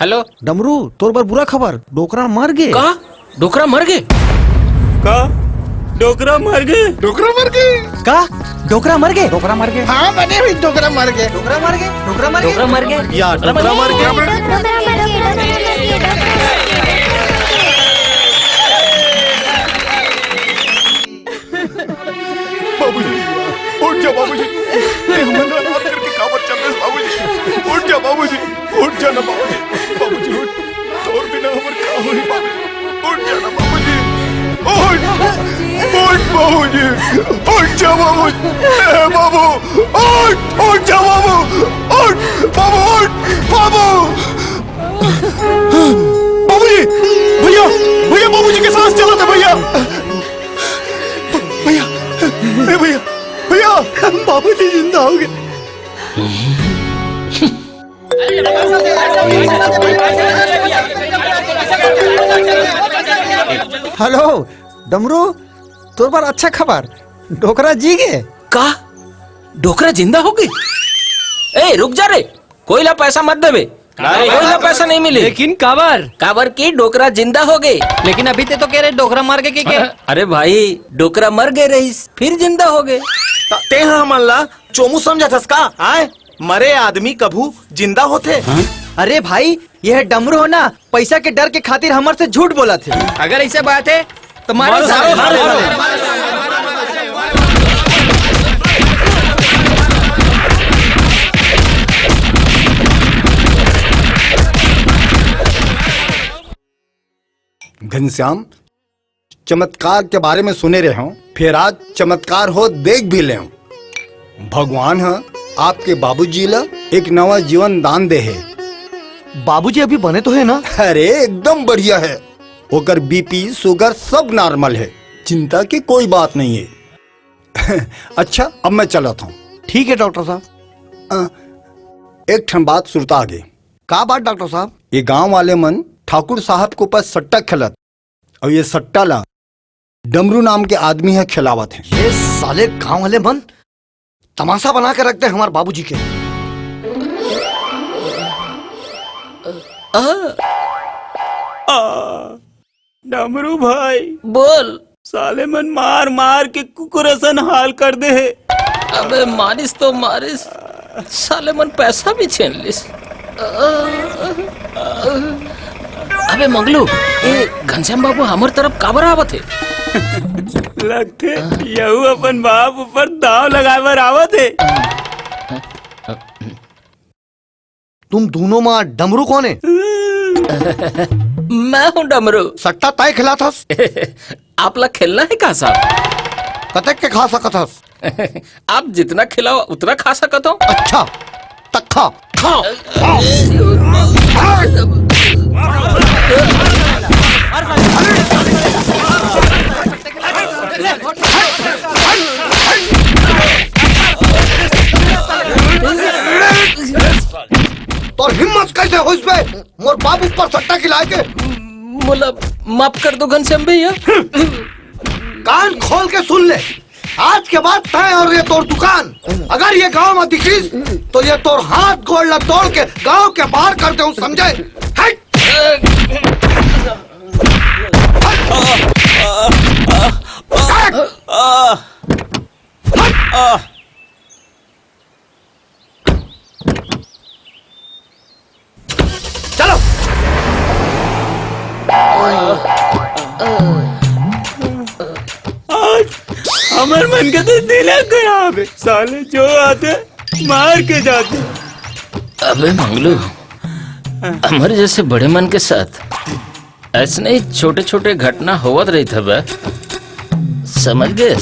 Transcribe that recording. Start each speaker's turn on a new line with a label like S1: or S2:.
S1: Hello
S2: डमरू तोर बर बुरा खबर, डोकरा मर गए।
S1: का डोकरा मर गए?
S3: का डोकरा मर गए?
S4: डोकरा मर गए?
S2: का डोकरा मर गए? डोकरा मर गए?
S4: हाँ बने हुई डोकरा मर गए।
S2: डोकरा मर गए? डोकरा मर गए?
S1: डोकरा मर गए
S2: या डोकरा मर गए?
S4: बाबूजी उठ जा बाबूजी, हमने रात करके काबर चल रहे बाबूजी। उठ जा बाबूजी, उठ जा ना बाबूजी, बाबूजी उठ, तोर बिना हमर का होई बाबूजी। उठ जा ना बाबूजी, उठ बाबूजी, उठ जा बाबूजी, ए बाबू उठ जा बाबू, उठ बाबू, उठ बाबू। बाबूजी भैया, भैया बाबूजी के सांस चला था भैया, भैया भैया भैया बाबूजी जिंदा हो गए।
S2: हेलो डमरू, तोर बर अच्छा खबर, डोकरा जी गए।
S1: का डोकरा जिंदा हो गई? ए रुक जा रे, कोईला पैसा मत देवे, कोईला पैसा नहीं मिले।
S5: लेकिन काबर
S1: काबर की डोकरा जिंदा हो गए।
S5: लेकिन अभी ते तो कह रहे डोकरा मार के के
S1: अरे भाई डोकरा मर गए रहीस, फिर जिंदा हो गए।
S6: ते हमन ला चोमू समझा थस का? आए मरे आदमी कभू जिंदा होते?
S5: अरे भाई यह डमरू हो ना, पैसा के डर के खातिर हमर से झूठ बोला थे। अगर ऐसे बात है तो मारो
S4: घनश्याम, चमत्कार के बारे में सुने रहे हो, फिर आज चमत्कार हो देख भी ले। भगवान है आपके बाबूजी ला एक नवा जीवन दान दे है।
S2: बाबूजी अभी बने तो है ना?
S4: अरे एकदम बढ़िया है, ओकर बीपी शुगर सब नॉर्मल है, चिंता की कोई बात नहीं है। अच्छा अब मैं चलता हूँ।
S2: ठीक है डॉक्टर साहब।
S4: एक ठन बात सुनता आगे।
S2: का बात डॉक्टर साहब?
S4: ये गांव वाले मन ठाकुर साहब के ऊपर सट्टा खेलत, और ये सट्टा ला डमरू नाम के आदमी है खिलावत है।
S2: ये साले गांव वाले मन तमाशा बना के रखते हैं हमारे बाबूजी के।
S3: डमरू भाई
S1: बोल।
S3: साले मन मार मार के कुकुरसन हाल कर दे है।
S1: अबे मारिस तो मारिस, साले मन पैसा भी छीन लिस। अबे मंगलू, ए घनश्याम बाबू हमार तरफ काबर आवत है?
S3: लगते यहू अपन बाप ऊपर दाव लगाए बर आवत है।
S2: तुम दोनों माँ डमरू कौन है?
S1: मैं हूँ डमरू।
S2: सट्टा तय खिला था?
S1: आप लोग खेलना है का साहब?
S2: कतक के खा सकत हस?
S1: आप जितना खिलाओ उतना खा सकत हो।
S2: अच्छा तक खा।
S1: खाओ।
S2: तो हिम्मत कैसे हो इस पे मोर बाबू पर सट्टा खिलाए के?
S1: बोला माफ कर दो घनश्याम भैया।
S2: कान खोल के सुन ले, आज के बाद तय और ये तोर दुकान अगर ये गांव में दिखीस तो ये तोर हाथ गोड़ तोड़ के गांव के बाहर कर दे, समझे? चलो
S3: हमार मन का तो दिल खराब है, साले जो आते मार के जाते।
S1: अबे मंगलू, हमारे जैसे बड़े मन के साथ ऐसे नहीं छोटे छोटे घटना होवत रही था बे, समझ गए?